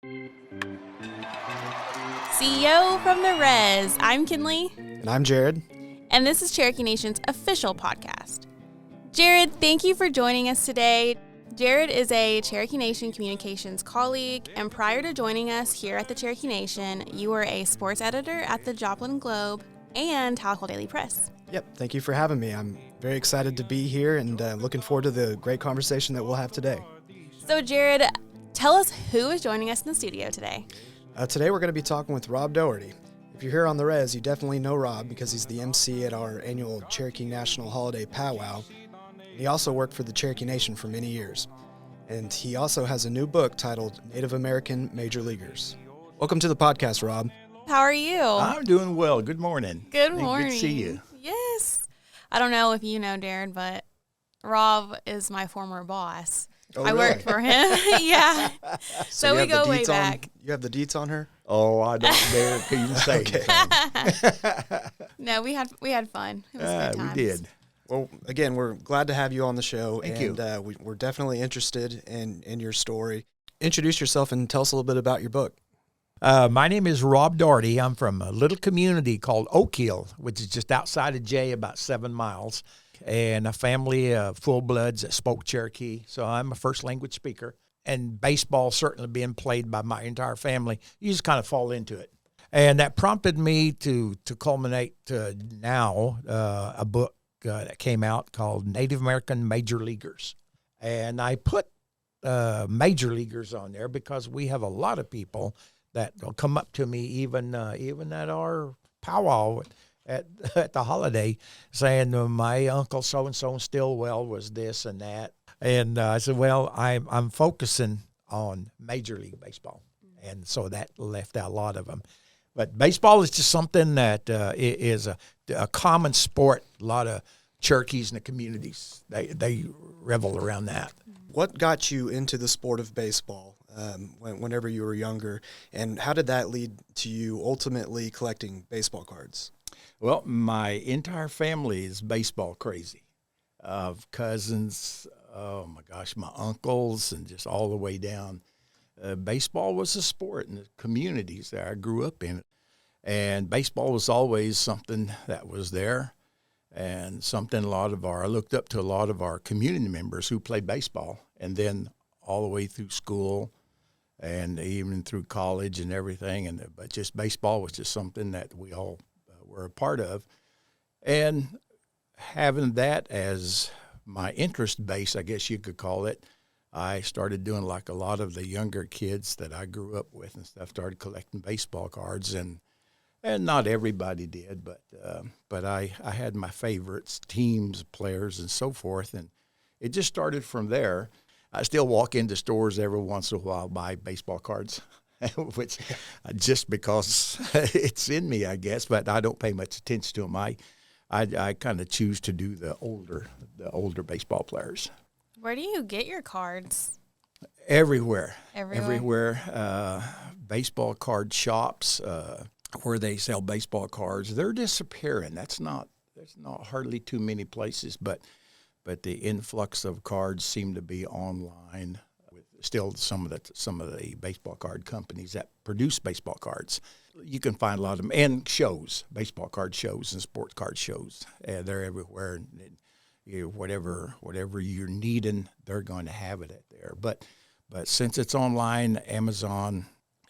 Siyo from the Res. I'm Kinley. And I'm Jared. And this is Cherokee Nation's official podcast. Jared, thank you for joining us today. Jared is a Cherokee Nation communications colleague, and prior to joining us here at the Cherokee Nation, you were a sports editor at the Joplin Globe and Tahlequah Daily Press. Yep, thank you for having me. I'm very excited to be here and looking forward to the great conversation that we'll have today. So, Jared, tell us who is joining us in the studio today. Today we're going to be talking with Rob Dougherty. If you're here on the Res, you definitely know Rob because he's the MC at our annual Cherokee National Holiday Powwow. He also worked for the Cherokee Nation for many years. And he also has a new book titled Native American Major Leaguers. Welcome to the podcast, Rob. How are you? I'm doing well. Good morning. Good morning. Good to see you. Yes. I don't know if you know, Jared, but Rob is my former boss. Oh, I really? worked for him. Yeah. So we go way back. You have the deets on her? Oh, I don't dare to even say anything. No, we had fun. It was good times. We did. Well, again, we're glad to have you on the show. Thank you. We're definitely interested in your story. Introduce yourself and tell us a little bit about your book. My name is Rob Daugherty. I'm from a little community called Oak Hill, which is just outside of Jay, about 7 miles, and a family of full-bloods that spoke Cherokee. So I'm a first language speaker, and baseball certainly being played by my entire family. You just kind of fall into it. And that prompted me to culminate to now a book that came out called Native American Major Leaguers. And I put major leaguers on there because we have a lot of people that will come up to me even at our powwow at the holiday saying, my uncle so-and-so in Stillwell was this and that. And I said, well, I'm focusing on Major League Baseball. And so that left out a lot of them. But baseball is just something that is a common sport. A lot of Cherokees in the communities, they revel around that. What got you into the sport of baseball whenever you were younger, and how did that lead to you ultimately collecting baseball cards? Well, my entire family is baseball crazy. Cousins, oh my gosh, my uncles, and just all the way down. Baseball was a sport in the communities that I grew up in. And baseball was always something that was there, and something I looked up to a lot of our community members who played baseball, and then all the way through school and even through college and everything. But just baseball was just something that we all were a part of. And having that as my interest base, I guess you could call it, I started doing like a lot of the younger kids that I grew up with and stuff, started collecting baseball cards, and not everybody did, but I had my favorites, teams, players, and so forth, and it just started from there. I still walk into stores every once in a while, buy baseball cards, which just because it's in me, I guess, but I don't pay much attention to them. I kind of choose to do the older baseball players. Where do you get your cards? Everywhere. Baseball card shops where they sell baseball cards, they're disappearing. There's not hardly too many places, but the influx of cards seem to be online. With still some of the baseball card companies that produce baseball cards, you can find a lot of them, and shows, baseball card shows and sports card shows. They're everywhere. And whatever you're needing, they're going to have it there. But since it's online, Amazon,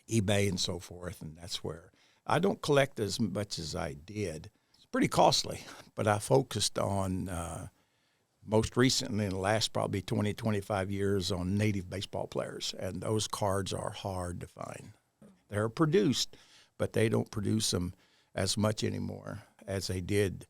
eBay, and so forth, and that's where I don't collect as much as I did. It's pretty costly, but I focused on most recently in the last probably 20, 25 years on native baseball players, and those cards are hard to find. They're produced, but they don't produce them as much anymore as they did.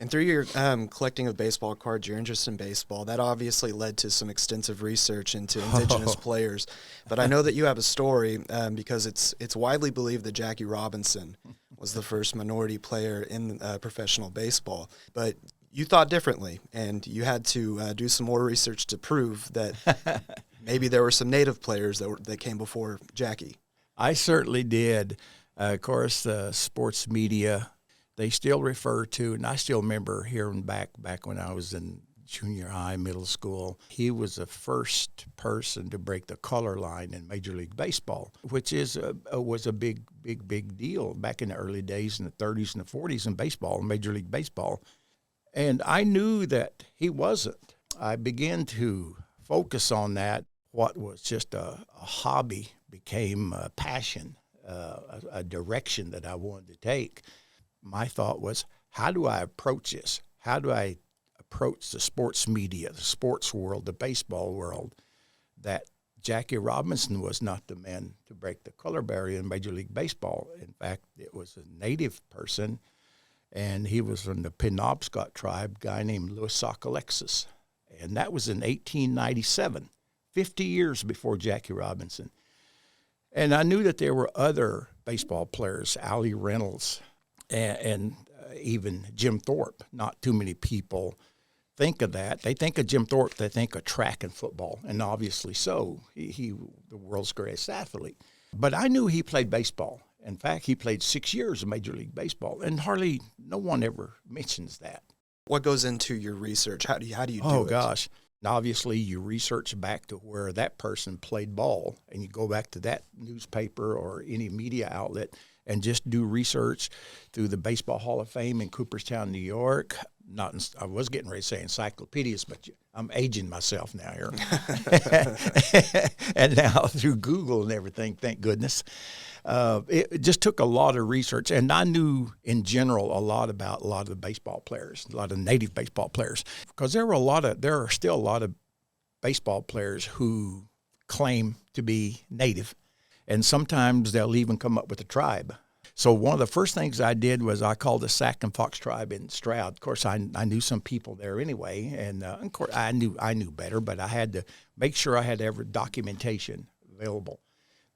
And through your collecting of baseball cards, your interest in baseball, that obviously led to some extensive research into indigenous players. But I know that you have a story because it's widely believed that Jackie Robinson was the first minority player in professional baseball. But you thought differently, and you had to do some more research to prove that maybe there were some native players that came before Jackie. I certainly did. Of course, the sports media, they still refer to, and I still remember hearing back when I was in junior high, middle school. He was the first person to break the color line in Major League Baseball, which was a big deal back in the early days in the 30s and the 40s in baseball, Major League Baseball. And I knew that he wasn't. I began to focus on that. What was just a hobby became a passion, a direction that I wanted to take. My thought was, how do I approach this? How do I approach the sports media, the sports world, the baseball world, that Jackie Robinson was not the man to break the color barrier in Major League Baseball. In fact, it was a native person, and he was from the Penobscot tribe, a guy named Louis Sockalexis. And that was in 1897, 50 years before Jackie Robinson. And I knew that there were other baseball players, Allie Reynolds, and even Jim Thorpe. Not too many people think of that. They think of Jim Thorpe, they think of track and football, and obviously so. He the world's greatest athlete. But I knew he played baseball. In fact, he played 6 years of Major League Baseball, and hardly no one ever mentions that. What goes into your research? How do you do it? Oh, gosh. Obviously, you research back to where that person played ball, and you go back to that newspaper or any media outlet and just do research through the Baseball Hall of Fame in Cooperstown, New York. I was getting ready to say encyclopedias, but I'm aging myself now here. And now through Google and everything, thank goodness. It just took a lot of research, and I knew in general a lot about a lot of the baseball players, a lot of native baseball players, because there are still a lot of baseball players who claim to be native, and sometimes they'll even come up with a tribe. So one of the first things I did was I called the Sac and Fox tribe in Stroud. Of course, I knew some people there anyway, and of course I knew better, but I had to make sure I had every documentation available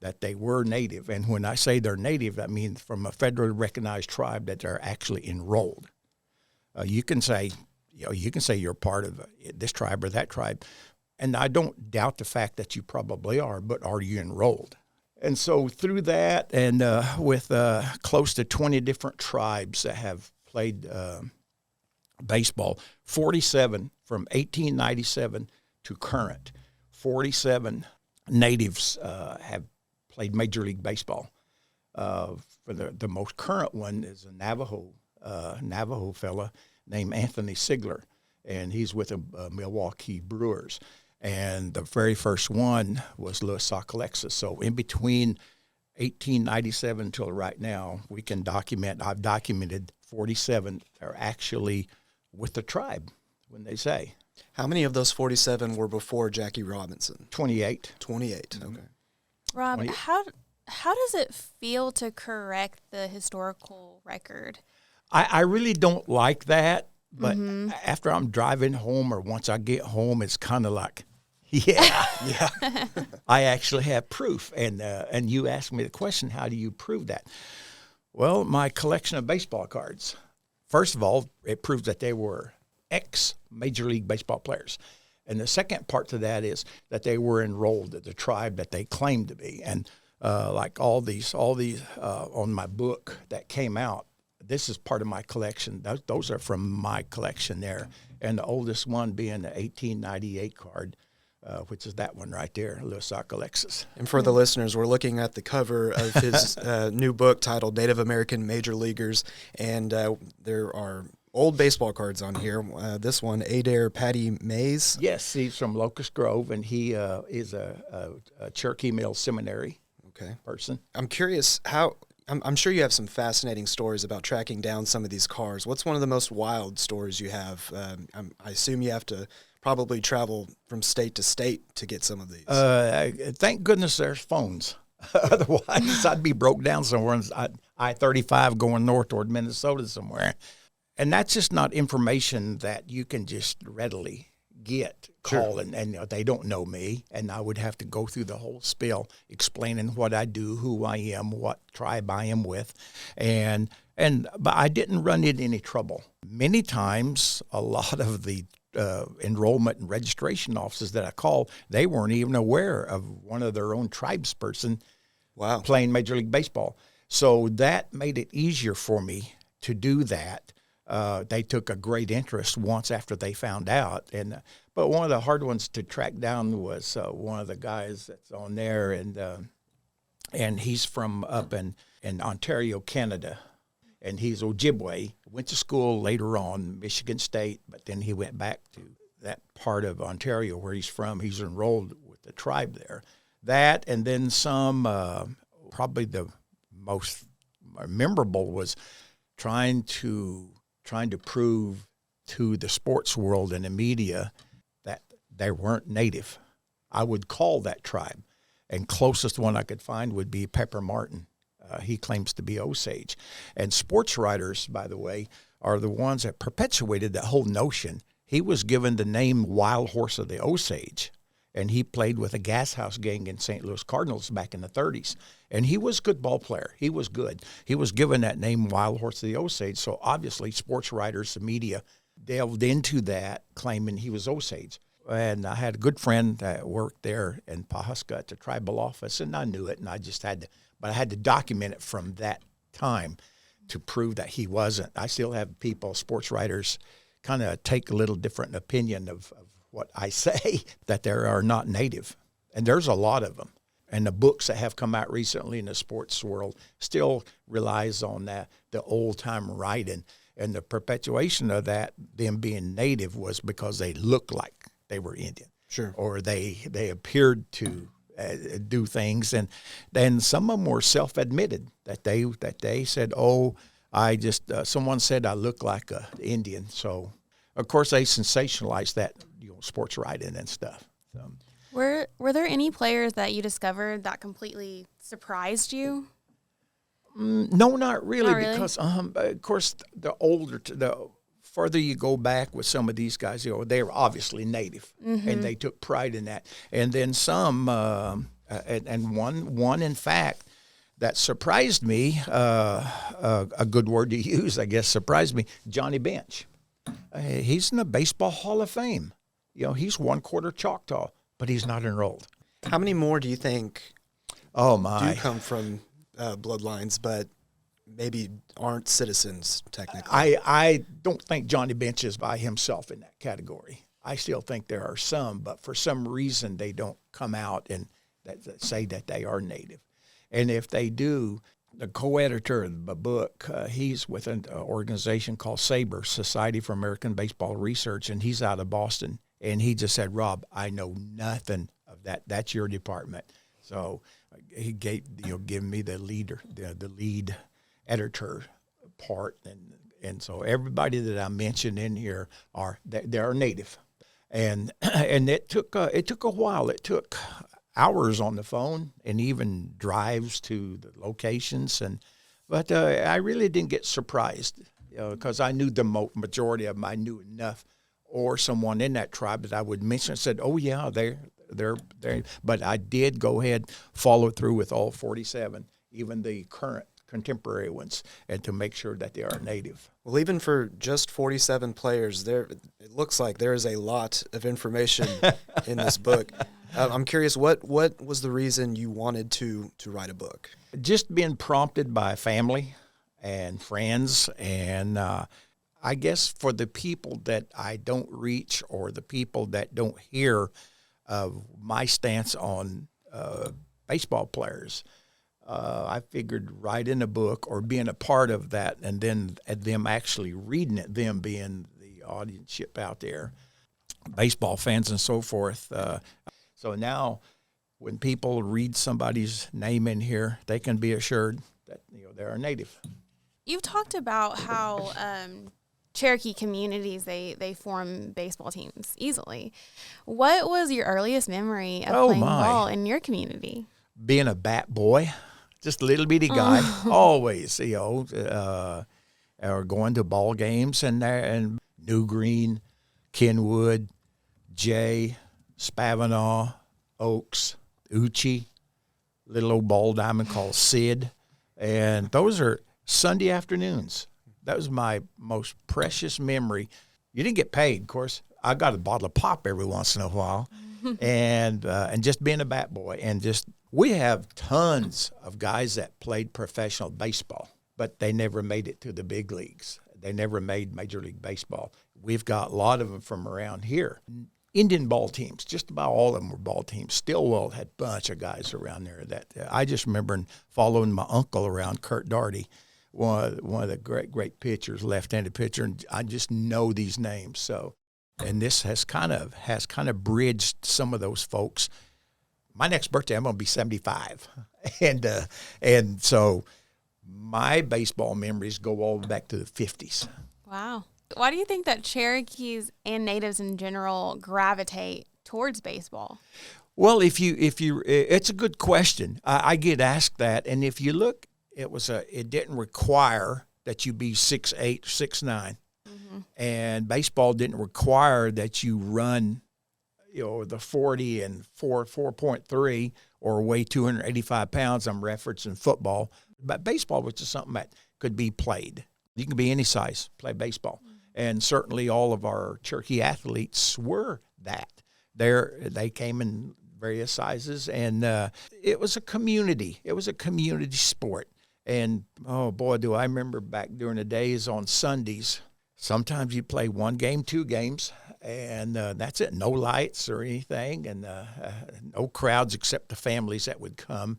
that they were native. And when I say they're native, that means from a federally recognized tribe that they're actually enrolled. You can say you're part of this tribe or that tribe, and I don't doubt the fact that you probably are, but are you enrolled? And so through that, and with close to 20 different tribes that have played baseball, 47 from 1897 to current, 47 natives have played Major League Baseball. For the most current one is a Navajo fella named Anthony Sigler, and he's with the Milwaukee Brewers. And the very first one was Louis Sockalexis. So in between 1897 until right now, I've documented 47 are actually with the tribe when they say. How many of those 47 were before Jackie Robinson? 28. 28, okay. Rob, how does it feel to correct the historical record? I really don't like that, but after I'm driving home or once I get home, it's kind of like, yeah. I actually have proof. And you asked me the question, how do you prove that? Well, my collection of baseball cards. First of all, it proves that they were ex-Major League Baseball players. And the second part to that is that they were enrolled at the tribe that they claimed to be. And like all these on my book that came out, this is part of my collection. Those are from my collection there. And the oldest one being the 1898 card, which is that one right there, Louis Sockalexis. And for the listeners, we're looking at the cover of his new book titled Native American Major Leaguers, and there are old baseball cards on here. This one, Adair Patty Mays. Yes, he's from Locust Grove, and he is a Cherokee Mill Seminary person. I'm curious how... I'm sure you have some fascinating stories about tracking down some of these cars. What's one of the most wild stories you have? I assume you have to probably travel from state to state to get some of these. Thank goodness there's phones. Otherwise, I'd be broke down somewhere on I-35 going north toward Minnesota somewhere. And that's just not information that you can just readily get. Call and they don't know me, and I would have to go through the whole spiel explaining what I do, who I am, what tribe I am with, but I didn't run into any trouble. Many times, a lot of the enrollment and registration offices that I called, they weren't even aware of one of their own tribesperson playing Major League Baseball. So that made it easier for me to do that. they took a great interest once after they found out. But one of the hard ones to track down was one of the guys that's on there, and he's from up in Ontario, Canada, and he's Ojibwe. Went to school later on, Michigan State, but then he went back to that part of Ontario where he's from. He's enrolled with the tribe there. That, and then some, probably the most memorable was trying to prove to the sports world and the media that they weren't native. I would call that tribe, and closest one I could find would be Pepper Martin. He claims to be Osage. And sports writers, by the way, are the ones that perpetuated that whole notion. He was given the name Wild Horse of the Osage, and he played with a gas house gang in St. Louis Cardinals back in the 30s. And he was a good ball player. He was good. He was given that name Wild Horse of the Osage, so obviously sports writers, the media, delved into that, claiming he was Osage. And I had a good friend that worked there in Pawhuska at the tribal office, and I knew it, and I had to document it from that time to prove that he wasn't. I still have people, sports writers, kind of take a little different opinion of what I say, that there are not native. And there's a lot of them. And the books that have come out recently in the sports world still relies on that, the old-time writing. And the perpetuation of that, them being native, was because they looked like they were Indian. Sure. Or they appeared to do things, and then some of them were self-admitted that they said, "Oh, I just someone said I look like an Indian." So, of course, they sensationalized that, sports writing and stuff. So. Were there any players that you discovered that completely surprised you? No, not really, Not really? because of course the further you go back with some of these guys, they were obviously native, and they took pride in that. And then some, and one in fact that surprised me, a good word to use, I guess, surprised me, Johnny Bench. He's in the Baseball Hall of Fame. He's 1/4 Choctaw, but he's not enrolled. How many more do you think do come from bloodlines, but maybe aren't citizens technically? I don't think Johnny Bench is by himself in that category. I still think there are some, but for some reason they don't come out and that say that they are native. And if they do, the co-editor of the book, he's with an organization called SABR, Society for American Baseball Research, and he's out of Boston. And he just said, "Rob, I know nothing of that. That's your department." So he gave me the lead editor part, and so everybody that I mentioned in here they are native, and it took a while. It took hours on the phone and even drives to the locations, but I really didn't get surprised, because I knew the majority of them. I knew enough, or someone in that tribe that I would mention and said, "Oh yeah, they're." But I did go ahead, follow through with all 47, even the current contemporary ones, and to make sure that they are native. Well, even for just 47 players, it looks like there is a lot of information in this book. I'm curious, what was the reason you wanted to write a book? Just being prompted by family and friends, and I guess for the people that I don't reach, or the people that don't hear of my stance on baseball players, I figured writing a book or being a part of that, and then them actually reading it, them being the audienceship out there, baseball fans and so forth. So now when people read somebody's name in here, they can be assured that they're a native. You've talked about how Cherokee communities, they form baseball teams easily. What was your earliest memory of playing ball in your community? Being a bat boy, just a little bitty guy, always, or going to ball games and New Green, Kenwood, Jay, Spavanaugh, Oaks, Uchi, little old ball diamond called Sid, and those are Sunday afternoons. That was my most precious memory. You didn't get paid, of course. I got a bottle of pop every once in a while, and just being a bat boy, and we have tons of guys that played professional baseball, but they never made it to the big leagues. They never made Major League Baseball. We've got a lot of them from around here. Indian ball teams, just about all of them were ball teams. Stillwell had a bunch of guys around there that I just remember following my uncle around, Rob Daugherty, one of the great pitchers, left-handed pitcher, and I just know these names. So, and this has kind of bridged some of those folks. My next birthday, I'm going to be 75, and so my baseball memories go all back to the 50s. Wow. Why do you think that Cherokees and natives in general gravitate towards baseball? Well, if you, it's a good question. I get asked that, and if you look, it didn't require that you be 6'8", 6'9", and baseball didn't require that you run, the 40 and 4.3 or weigh 285 pounds. I'm referencing football, but baseball was just something that could be played. You can be any size, play baseball. And certainly all of our Cherokee athletes were that. They came in various sizes, and it was a community. It was a community sport. And, oh, boy, do I remember back during the days on Sundays, sometimes you play one game, 2 games, and that's it. No lights or anything, and no crowds except the families that would come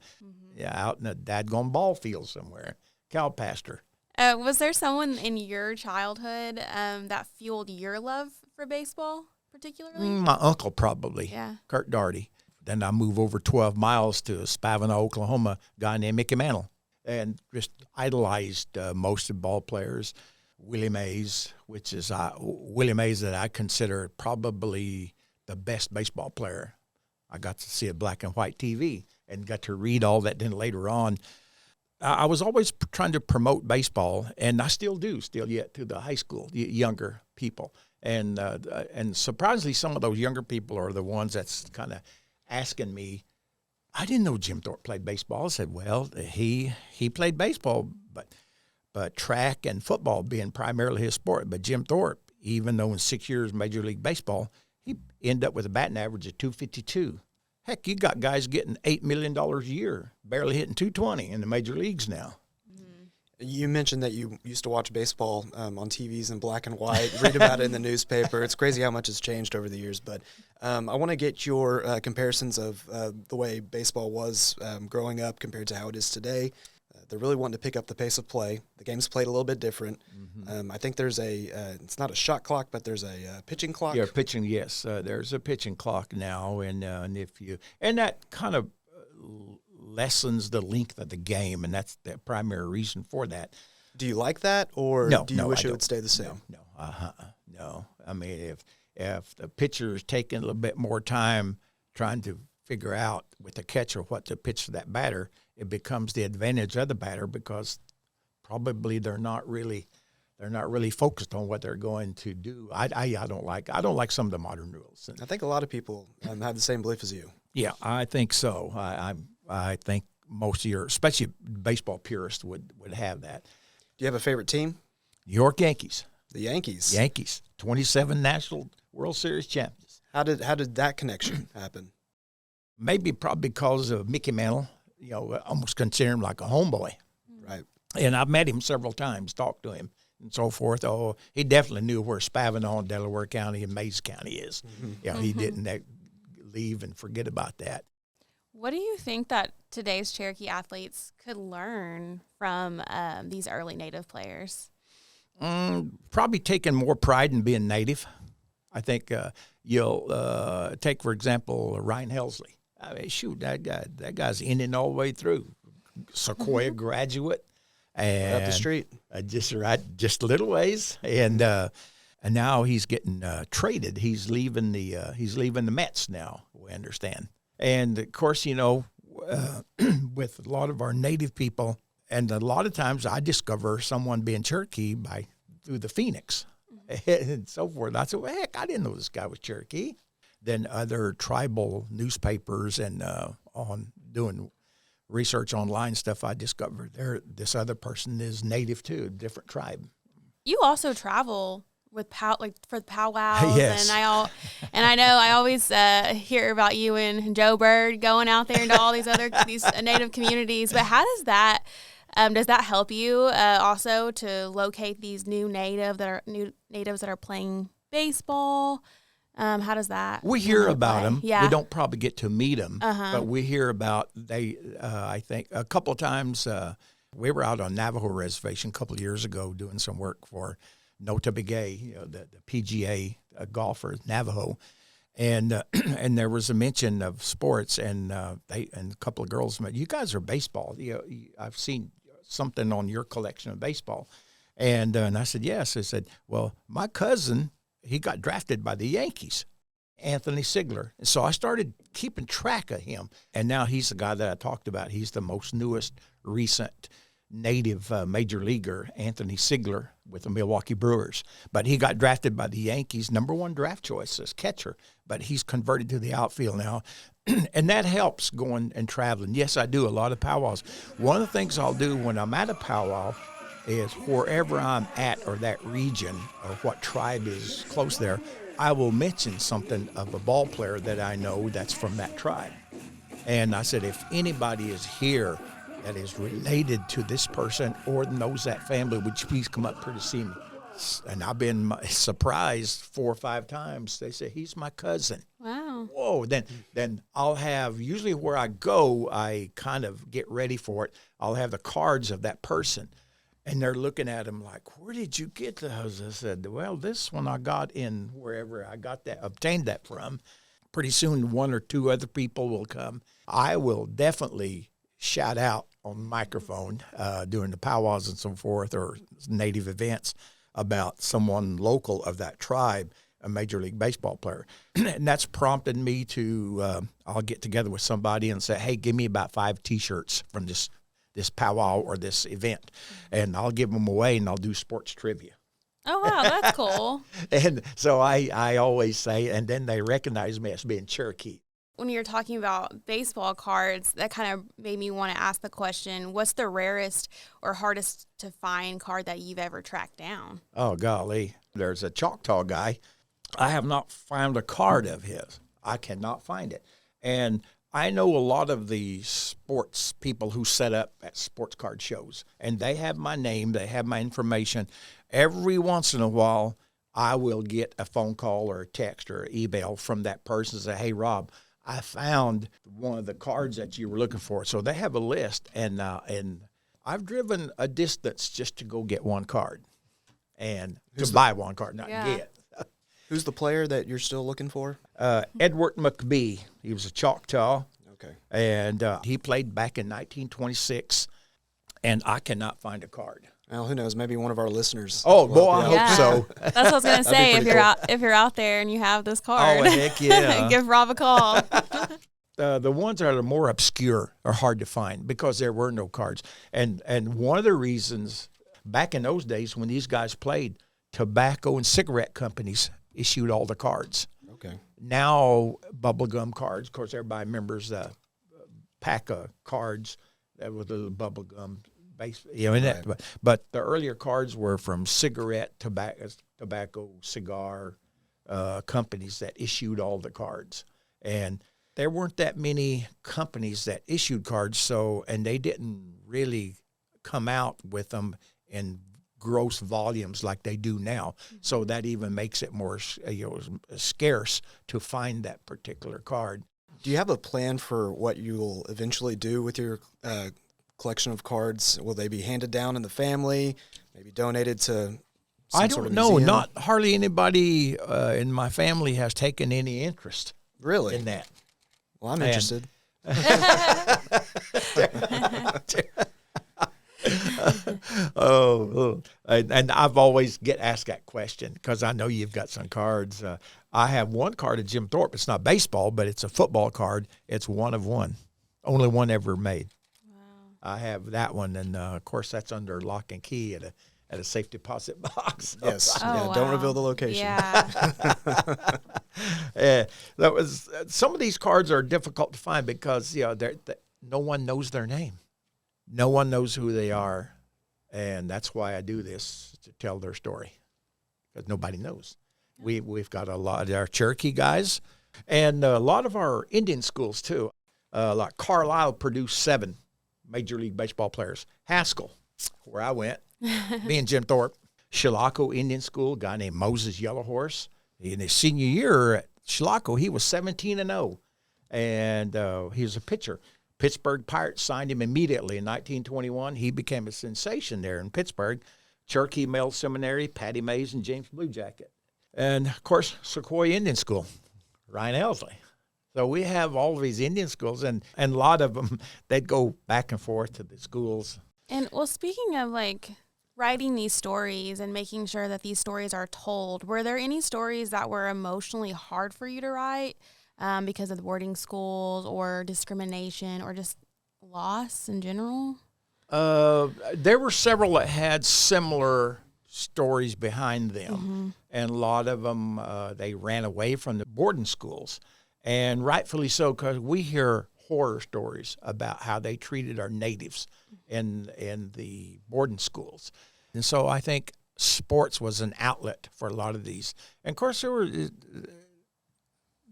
out in a dadgone ball field somewhere, cow pasture. Was there someone in your childhood that fueled your love for baseball particularly? My uncle probably, Yeah. Rob Daugherty. Then I move over 12 miles to Spavinaw, Oklahoma, a guy named Mickey Mantle, and just idolized most of the ball players. Willie Mays, Willie Mays that I consider probably the best baseball player. I got to see a black and white TV and got to read all that. Then later on, I was always trying to promote baseball, and I still do, yet to the high school, younger people. And surprisingly, some of those younger people are the ones that's kind of asking me, I didn't know Jim Thorpe played baseball. I said, well, he played baseball, but track and football being primarily his sport. But Jim Thorpe, even though in 6 years Major League Baseball, he ended up with a batting average of 252. Heck, you got guys getting $8 million a year, barely hitting 220 in the major leagues now. You mentioned that you used to watch baseball on TVs in black and white, read about it in the newspaper. It's crazy how much has changed over the years. But I want to get your comparisons of the way baseball was growing up compared to how it is today. They're really wanting to pick up the pace of play. The game's played a little bit different. I think there's it's not a shot clock, but there's a pitching clock. Yeah, pitching, yes. There's a pitching clock now, and that kind of lessens the length of the game, and that's the primary reason for that. Do you like that, or do you wish it would stay the same? No. I mean, if the pitcher is taking a little bit more time trying to figure out with the catcher what to pitch to that batter, it becomes the advantage of the batter because probably they're not really focused on what they're going to do. I don't like some of the modern rules. I think a lot of people have the same belief as you. Yeah, I think so. I think most of your, especially baseball purists, would have that. Do you have a favorite team? New York Yankees. The Yankees. 27 National World Series champions. How did that connection happen? Probably because of Mickey Mantle. I almost consider him like a homeboy. Right. And I've met him several times, talked to him, and so forth. Oh, he definitely knew where Spavinaw, Delaware County, and Mays County is. He didn't leave and forget about that. What do you think that today's Cherokee athletes could learn from these early Native players? Probably taking more pride in being Native. I think you'll take, for example, Ryan Helsley. I mean, shoot, that guy's Indian all the way through. Sequoia graduate. And up the street. Just a little ways. And now he's getting traded. He's leaving the Mets now, we understand. And, of course, with a lot of our Native people, and a lot of times I discover someone being Cherokee through the Phoenix and so forth. I said, well, heck, I didn't know this guy was Cherokee. Then other tribal newspapers and on doing research online stuff, I discovered this other person is Native too, different tribe. You also travel with for the powwows, yes. and I know I always hear about you and Joe Bird going out there into all these Native communities. But how does that Does that help you also to locate these new natives that are playing baseball? How does that? We hear about them. Yeah. We don't probably get to meet them, Uh-huh. but we hear about they. I think a couple of times we were out on Navajo Reservation a couple of years ago doing some work for Nota Begay, the PGA golfer Navajo, and and there was a mention of sports, and a couple of girls said, "You guys are baseball. I've seen something on your collection of baseball," and I said, "Yes." I said, "Well, my cousin." He got drafted by the Yankees, Anthony Sigler. And so I started keeping track of him. And now he's the guy that I talked about. He's the most newest, recent native major leaguer, Anthony Sigler, with the Milwaukee Brewers. But he got drafted by the Yankees, number one draft choice as catcher. But he's converted to the outfield now. And that helps going and traveling. Yes, I do a lot of powwows. One of the things I'll do when I'm at a powwow is wherever I'm at or that region or what tribe is close there, I will mention something of a ball player that I know that's from that tribe. And I said, if anybody is here that is related to this person or knows that family, would you please come up here to see me? And I've been surprised 4 or 5 times. They say, he's my cousin. Wow. Whoa, then I'll have, usually where I go, I kind of get ready for it. I'll have the cards of that person. And they're looking at him like, where did you get those? I said, well, this one I got in wherever I got that, obtained that from. Pretty soon 1 or 2 other people will come. I will definitely shout out on the microphone during the powwows and so forth or native events about someone local of that tribe, a Major League Baseball player. And that's prompted me to, I'll get together with somebody and say, hey, give me about 5 T-shirts from this powwow or this event, and I'll give them away, and I'll do sports trivia. Oh, wow, that's cool. And so I always say, and then they recognize me as being Cherokee. When you're talking about baseball cards, that kind of made me want to ask the question, what's the rarest or hardest to find card that you've ever tracked down? Oh, golly. There's a Choctaw guy. I have not found a card of his. I cannot find it. And I know a lot of the sports people who set up at sports card shows, and they have my name, they have my information. Every once in a while, I will get a phone call or a text or an email from that person and say, hey, Rob, I found one of the cards that you were looking for. So they have a list, and I've driven a distance just to go get one card and buy one card, not get. Who's the player that you're still looking for? Edward McBee. He was a Choctaw. Okay. And he played back in 1926, and I cannot find a card. Well, who knows? Maybe one of our listeners. Oh, boy, I hope so. That's what I was going to say. If you're out there and you have this card, oh, heck yeah. give Rob a call. The ones that are more obscure are hard to find because there were no cards. And one of the reasons, back in those days when these guys played, tobacco and cigarette companies issued all the cards. Okay. Now, bubblegum cards, of course, everybody remembers the pack of cards that with a little bubblegum base, in it. But the earlier cards were from cigarette, tobacco, cigar companies that issued all the cards. And there weren't that many companies that issued cards, and they didn't really come out with them in gross volumes like they do now. So that even makes it more scarce to find that particular card. Do you have a plan for what you will eventually do with your collection of cards? Will they be handed down in the family, maybe donated to I sort don't of know. museum? Not hardly anybody in my family has taken any interest Really? in that. Well, I'm interested. And I've always get asked that question because I know you've got some cards. I have one card of Jim Thorpe. It's not baseball, but it's a football card. It's 1 of 1, only one ever made. Wow. I have that one, and of course that's under lock and key at a safe deposit box. Yes. Oh, yeah. wow. Don't reveal the location. Yeah. That was some of these cards are difficult to find because no one knows their name. No one knows who they are, and that's why I do this, to tell their story, because nobody knows. We've got a lot of our Cherokee guys and a lot of our Indian schools, too. Like Carlisle produced 7 Major League Baseball players. Haskell, where I went, me and Jim Thorpe. Chilocco Indian School, a guy named Moses Yellowhorse. In his senior year at Chilocco, he was 17-0, and he was a pitcher. Pittsburgh Pirates signed him immediately in 1921. He became a sensation there in Pittsburgh. Cherokee Male Seminary, Patty Mays and James Bluejacket. And, of course, Sequoia Indian School, Ryan Elsley. So we have all of these Indian schools, and a lot of them, they'd go back and forth to the schools. And, well, speaking of, like, writing these stories and making sure that these stories are told, were there any stories that were emotionally hard for you to write because of the boarding schools or discrimination or just loss in general? There were several that had similar stories behind them, and a lot of them, they ran away from the boarding schools, and rightfully so, because we hear horror stories about how they treated our natives in the boarding schools. And so I think sports was an outlet for a lot of these. And, of course, there were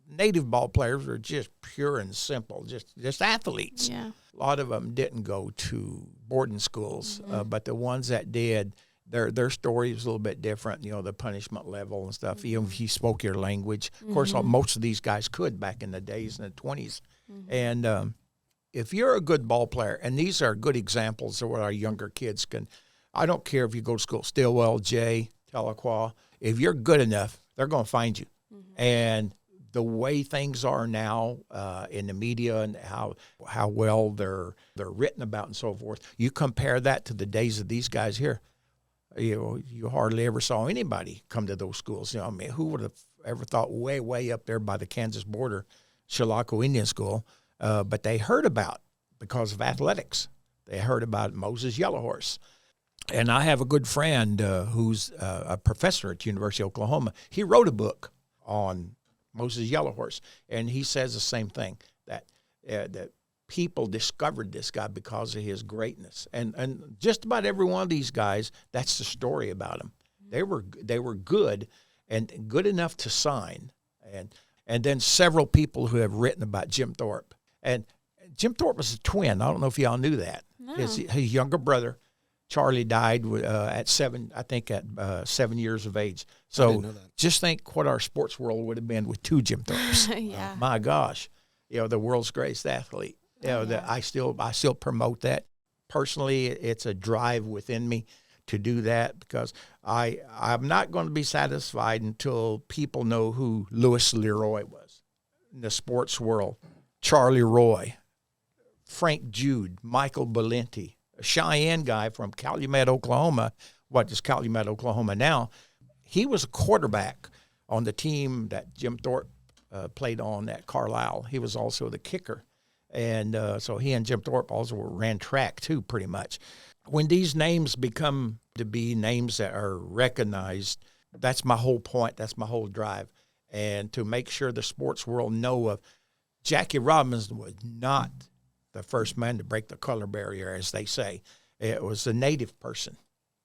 native ball players were just pure and simple, just athletes. Yeah. A lot of them didn't go to boarding schools, but the ones that did, their story was a little bit different, the punishment level and stuff, even if you spoke your language. Of course, most of these guys could back in the days in the 20s. And if you're a good ball player, and these are good examples of what our younger kids can, I don't care if you go to school, Stillwell, Jay, Tahlequah, if you're good enough, they're going to find you. And the way things are now in the media and how well they're written about and so forth, you compare that to the days of these guys here, you hardly ever saw anybody come to those schools. I mean, who would have ever thought way up there by the Kansas border, Chilocco Indian School, but they heard about because of athletics. They heard about Moses Yellowhorse. And I have a good friend who's a professor at the University of Oklahoma. He wrote a book on Moses Yellowhorse, and he says the same thing, that people discovered this guy because of his greatness. And just about every one of these guys, that's the story about them. They were good and good enough to sign. And then several people who have written about Jim Thorpe. And Jim Thorpe was a twin. I don't know if y'all knew that. No. His younger brother, Charlie, died at 7 years of age. So just think what our sports world would have been with two Jim Thorpes. Yeah. My gosh, the world's greatest athlete. That I still promote that. Personally, it's a drive within me to do that because I'm not going to be satisfied until people know who Louis Leroy was in the sports world. Charlie Roy, Frank Jude, Michael Valenti, a Cheyenne guy from Calumet, Oklahoma. What is Calumet, Oklahoma now? He was a quarterback on the team that Jim Thorpe played on at Carlisle. He was also the kicker. And so he and Jim Thorpe also ran track, too, pretty much. When these names become to be names that are recognized, that's my whole point. That's my whole drive. And to make sure the sports world know of Jackie Robinson was not the first man to break the color barrier, as they say. It was a native person.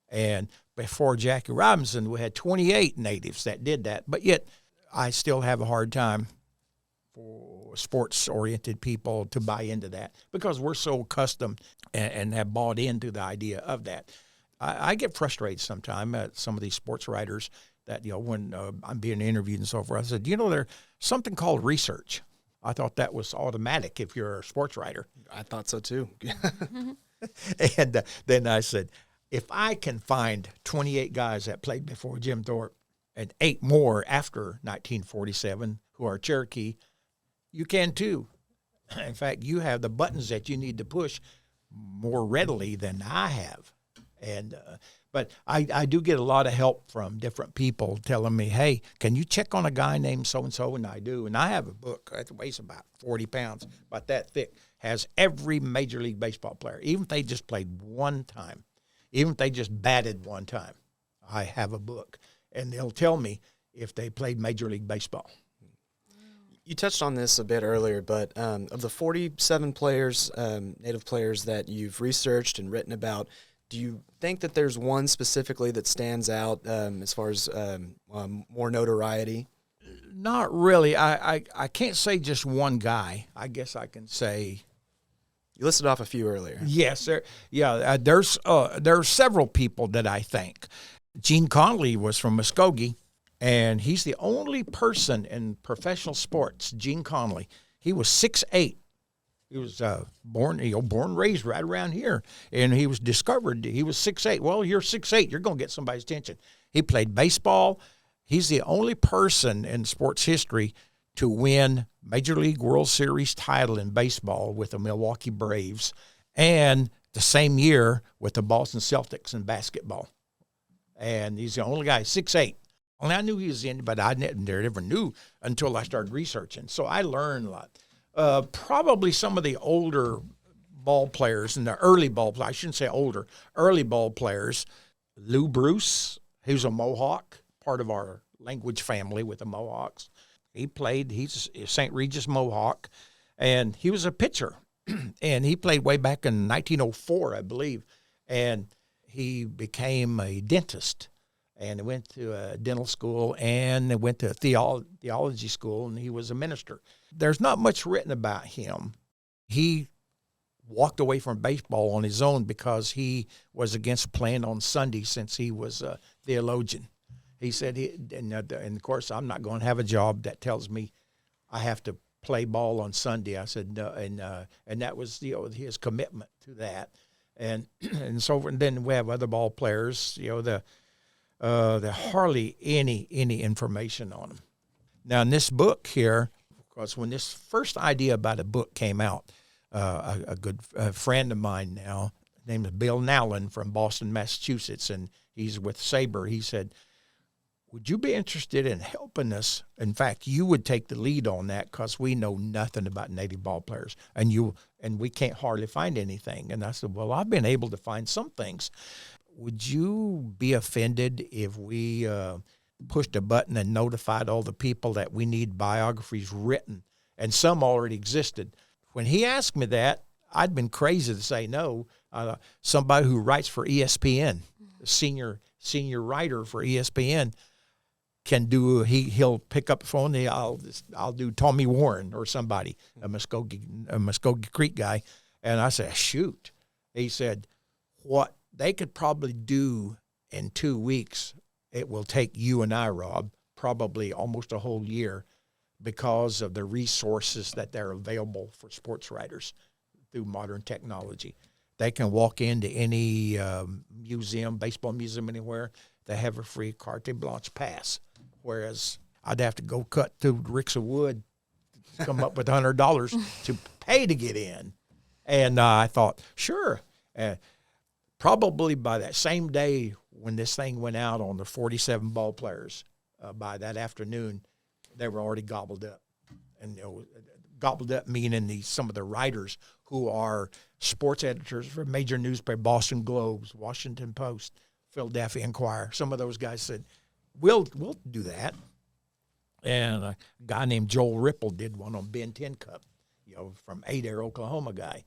And before Jackie Robinson, we had 28 natives that did that. But yet I still have a hard time for sports-oriented people to buy into that because we're so accustomed and have bought into the idea of that. I get frustrated sometimes at some of these sports writers that, when I'm being interviewed and so forth, I said, there's something called research. I thought that was automatic if you're a sports writer. I thought so too. And then I said, if I can find 28 guys that played before Jim Thorpe and 8 more after 1947 who are Cherokee, you can too. In fact, you have the buttons that you need to push more readily than I have. But I do get a lot of help from different people telling me, hey, can you check on a guy named so-and-so? And I do. And I have a book that weighs about 40 pounds, about that thick, has every Major League Baseball player, even if they just played one time, even if they just batted one time, I have a book. And they'll tell me if they played Major League Baseball. You touched on this a bit earlier, but of the 47 players, native players that you've researched and written about, do you think that there's one specifically that stands out as far as more notoriety? Not really. I can't say just one guy. I guess I can say You listed off a few earlier. Yes, there's several people that I think. Gene Conley was from Muskogee, and he's the only person in professional sports. Gene Conley, he was 6'8". He was born and raised right around here, and he was discovered. He was 6'8". Well, you're 6'8", you're going to get somebody's attention. He played baseball. He's the only person in sports history to win Major League World Series title in baseball with the Milwaukee Braves, and the same year with the Boston Celtics in basketball. And he's the only guy, 6'8". Well, I knew he was in, but I never knew until I started researching. So I learned a lot. Probably some of the older ball players and the early ball players, I shouldn't say older, early ball players. Lou Bruce, he was a Mohawk, part of our language family with the Mohawks. He's a St. Regis Mohawk, and he was a pitcher. And he played way back in 1904, I believe. And he became a dentist, and went to a dental school, and went to a theology school, and he was a minister. There's not much written about him. He walked away from baseball on his own because he was against playing on Sunday since he was a theologian. He said, and of course, I'm not going to have a job that tells me I have to play ball on Sunday. I said, no, and that was his commitment to that. And and then we have other ball players, there hardly any information on them. Now, in this book here, of course, when this first idea about a book came out, a good friend of mine now, named Bill Nowlin from Boston, Massachusetts, and he's with Sabre, he said, would you be interested in helping us? In fact, you would take the lead on that because we know nothing about Native ball players, and we can't hardly find anything. And I said, well, I've been able to find some things. Would you be offended if we pushed a button and notified all the people that we need biographies written? And some already existed. When he asked me that, I'd been crazy to say no. Somebody who writes for ESPN, senior writer for ESPN, can do. He'll pick up the phone. I'll do Tommy Warren or somebody, a Muskogee Creek guy, and I said, shoot. He said, what they could probably do in 2 weeks, it will take you and I, Rob, probably almost a whole year, because of the resources that they're available for sports writers through modern technology. They can walk into any museum, baseball museum anywhere. They have a free carte blanche pass, whereas I'd have to go cut through ricks of wood to come up with $100 to pay to get in. And I thought, sure. Probably by that same day when this thing went out on the 47 ball players, by that afternoon, they were already gobbled up. And gobbled up meaning some of the writers who are sports editors for major newspapers, Boston Globes, Washington Post, Philadelphia Inquirer. Some of those guys said, we'll do that. And a guy named Joel Ripple did one on Ben 10 Cup, from Adair, Oklahoma guy.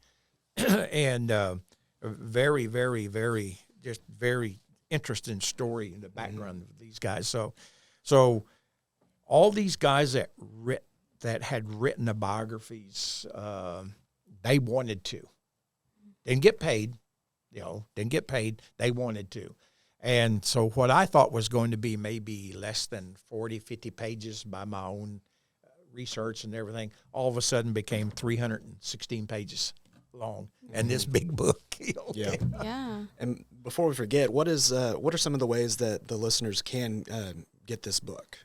And very, very, very, just very interesting story in the background of these guys. So all these guys that had written the biographies, they wanted to. Didn't get paid, They wanted to. And so what I thought was going to be maybe less than 40, 50 pages by my own research and everything, all of a sudden became 316 pages long. And this big book. Yeah. Yeah. And before we forget, what are some of the ways that the listeners can get this book?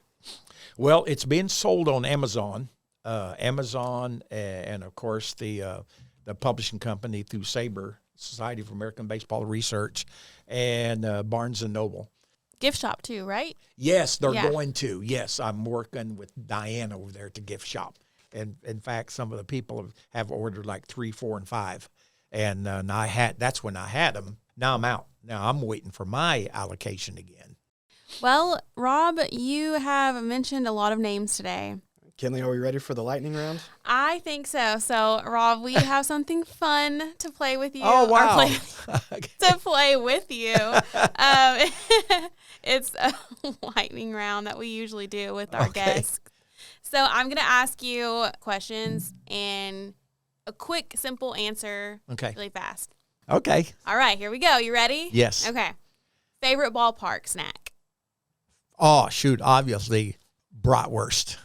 Well, it's being sold on Amazon, and of course the publishing company through Sabre, Society for American Baseball Research, and Barnes and Noble. Gift shop too, right? Yes, they're going to. Yes, I'm working with Diane over there at the gift shop. And in fact, some of the people have ordered like 3, 4, and 5. And that's when I had them. Now I'm out. Now I'm waiting for my allocation again. Well, Rob, you have mentioned a lot of names today. Kinley, are we ready for the lightning round? I think so. So, Rob, we have something fun to play with you. Oh, wow. To play with you. It's a lightning round that we usually do with our guests. So I'm going to ask you questions, and a quick, simple answer. Okay. Really fast. Okay. All right, here we go. You ready? Yes. Okay. Favorite ballpark snack? Oh, shoot. Obviously, bratwurst.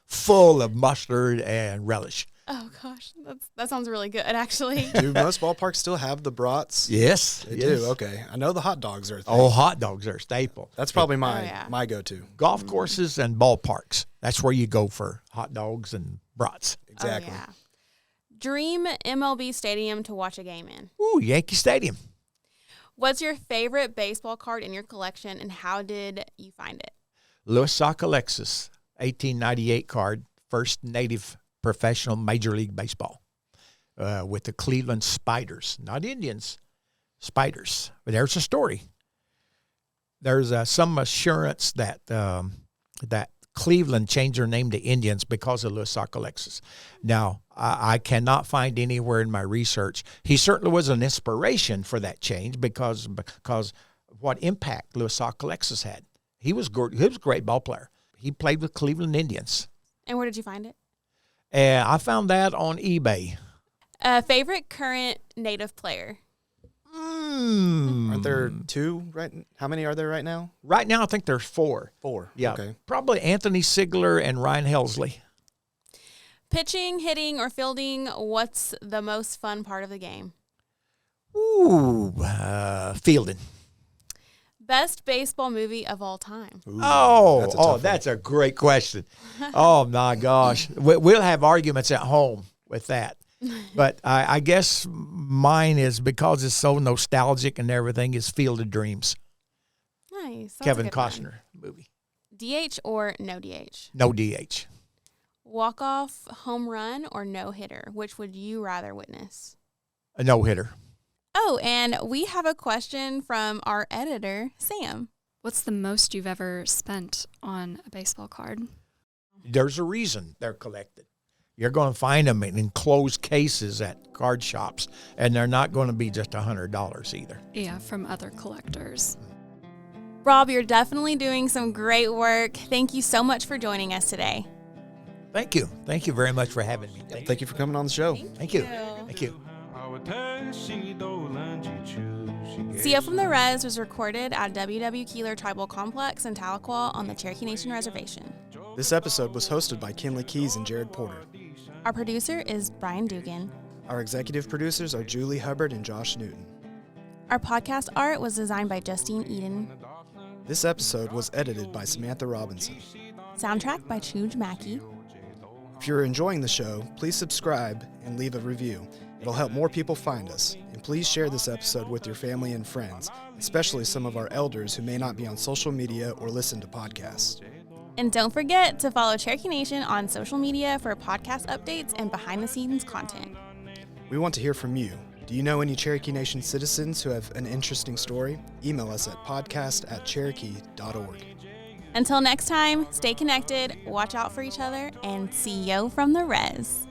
Full of mustard and relish. Oh, gosh. That sounds really good, actually. Do most ballparks still have the brats? Yes. They yes. do. Okay. I know the hot dogs are a thing. Oh, hot dogs are a staple. That's probably yeah. my go-to. Golf courses and ballparks. That's where you go for hot dogs and brats. Exactly. Oh, yeah. Dream MLB stadium to watch a game in. Ooh, Yankee Stadium. What's your favorite baseball card in your collection, and how did you find it? Louis Alexis, 1898 card, first native professional Major League Baseball with the Cleveland Spiders. Not Indians, Spiders. But there's a story. There's some assurance that that Cleveland changed their name to Indians because of Louis Alexis. Now, I cannot find anywhere in my research. He certainly was an inspiration for that change because what impact Louis Alexis had. He was a great ball player. He played with Cleveland Indians. And where did you find it? I found that on eBay. Favorite current native player? Aren't there two right? How many are there right now? Right now, I think there's 4. 4. Yeah, Okay. probably Anthony Sigler and Ryan Helsley. Pitching, hitting, or fielding, what's the most fun part of the game? Ooh, fielding. Best baseball movie of all time? Ooh, Oh, that's a tough one. that's a great question. Oh, my gosh. We'll have arguments at home with that. But I guess mine is, because it's so nostalgic and everything, is Field of Dreams. Nice. That's a Kevin good one. Costner movie. DH or no DH? No DH. Walk-off, home run, or no-hitter? Which would you rather witness? A no-hitter. Oh, and we have a question from our editor, Sam. What's the most you've ever spent on a baseball card? There's a reason they're collected. You're going to find them in enclosed cases at card shops, and they're not going to be just $100 either. Yeah, from other collectors. Rob, you're definitely doing some great work. Thank you so much for joining us today. Thank you. Thank you very much for having me. Thank you for coming on the show. Thank you. Thank you. Siyo from the Res was recorded at WW Keeler Tribal Complex in Tahlequah on the Cherokee Nation Reservation. This episode was hosted by Kinley Keys and Jared Porter. Our producer is Brian Dugan. Our executive producers are Julie Hubbard and Josh Newton. Our podcast art was designed by Justine Eden. This episode was edited by Samantha Robinson. Soundtrack by Chuge Mackey. If you're enjoying the show, please subscribe and leave a review. It'll help more people find us. And please share this episode with your family and friends, especially some of our elders who may not be on social media or listen to podcasts. And don't forget to follow Cherokee Nation on social media for podcast updates and behind-the-scenes content. We want to hear from you. Do you know any Cherokee Nation citizens who have an interesting story? Email us at podcast@cherokee.org. Until next time, stay connected, watch out for each other, and Siyo from the Res.